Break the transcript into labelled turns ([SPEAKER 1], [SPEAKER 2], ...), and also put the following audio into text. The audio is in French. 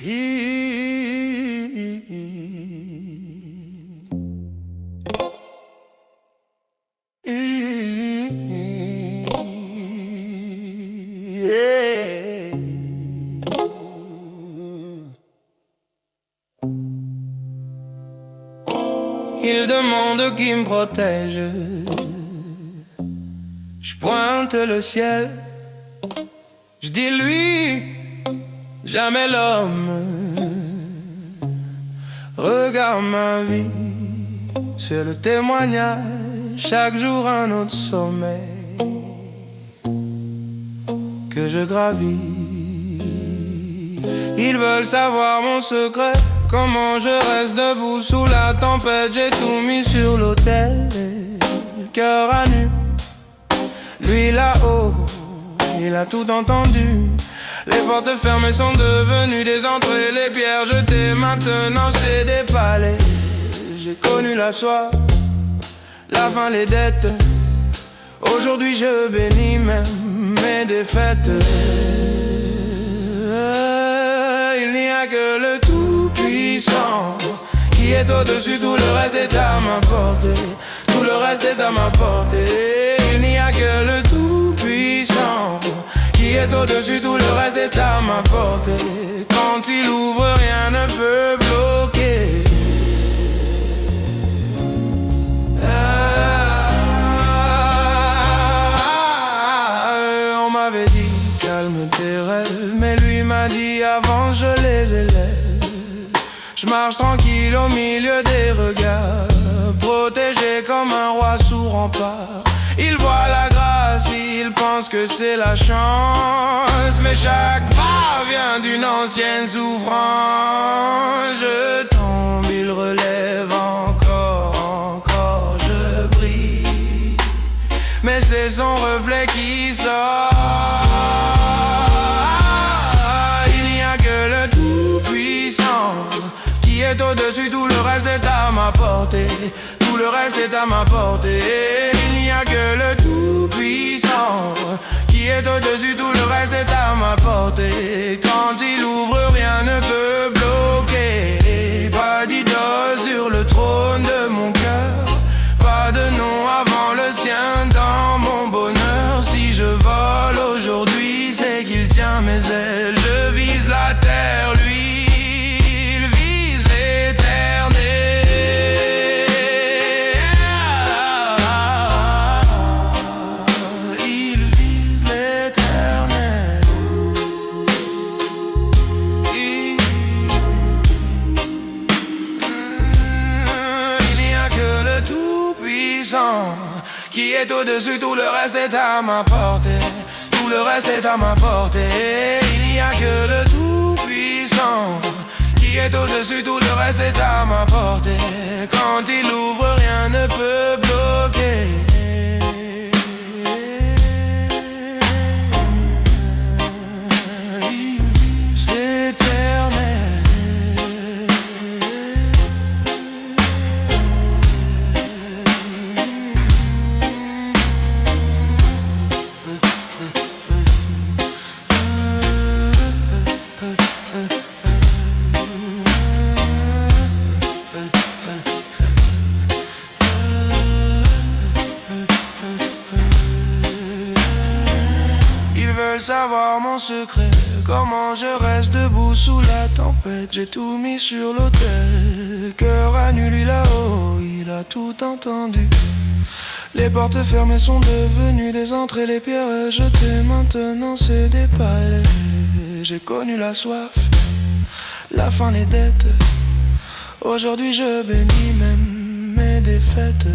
[SPEAKER 1] Il demande qui me protège. Je pointe le ciel. Je dis lui, jamais l'homme. Regarde ma vie, c'est le témoignage. Chaque jour un autre sommet que je gravis. Ils veulent savoir mon secret, comment je reste debout sous la tempête. J'ai tout mis sur l'autel, le cœur à nu. Lui là-haut, il a tout entendu. Les portes fermées sont devenues des entrées. Les pierres jetées, maintenant c'est des palais. J'ai connu la soif, la faim, les dettes. Aujourd'hui je bénis même mes défaites. Il n'y a que le Tout-Puissant qui est au-dessus, tout le reste est à ma portée. Tout le reste est à ma portée. Il n'y a que le Tout-Puissant qui est au-dessus, tout le reste est à ma portée. Quand il ouvre, rien ne peut bloquer. On m'avait dit calme tes rêves, mais lui m'a dit avant je les élève. Je marche tranquille au milieu des regards, protégé comme un roi sous rempart. Il voit la grâce, il pense que c'est la chance, mais chaque pas vient d'une ancienne souffrance. Je tombe, il relève encore, je brille, mais c'est son reflet qui sort. Il n'y a que le Tout-Puissant qui est au-dessus, tout le reste est à ma portée. Tout le reste est à ma portée. Il n'y a que le Tout-Puissant qui est au-dessus, tout le reste est à ma portée. Quand il ouvre, rien ne peut bloquer. Pas d'idole sur le trône de mon cœur, pas de nom avant le sien dans mon bonheur. Si je vole aujourd'hui, c'est qu'il tient mes ailes. Je vise la terre, lui il vise l'éternel. Il vise l'éternel. Il n'y a que le Tout-Puissant qui est au-dessus, tout le reste est à ma portée. Tout le reste est à ma portée. Il n'y a que le Tout-Puissant qui est au-dessus, tout le reste est à ma portée. Quand il ouvre, rien ne peut bloquer. Il vise l'éternel. Ils veulent savoir mon secret, comment je reste debout sous la tempête. J'ai tout mis sur l'autel, cœur à nu, lui là-haut, il a tout entendu. Les portes fermées sont devenues des entrées, les pierres jetées, maintenant c'est des palais. J'ai connu la soif, la faim, les dettes. Aujourd'hui je bénis même mes défaites.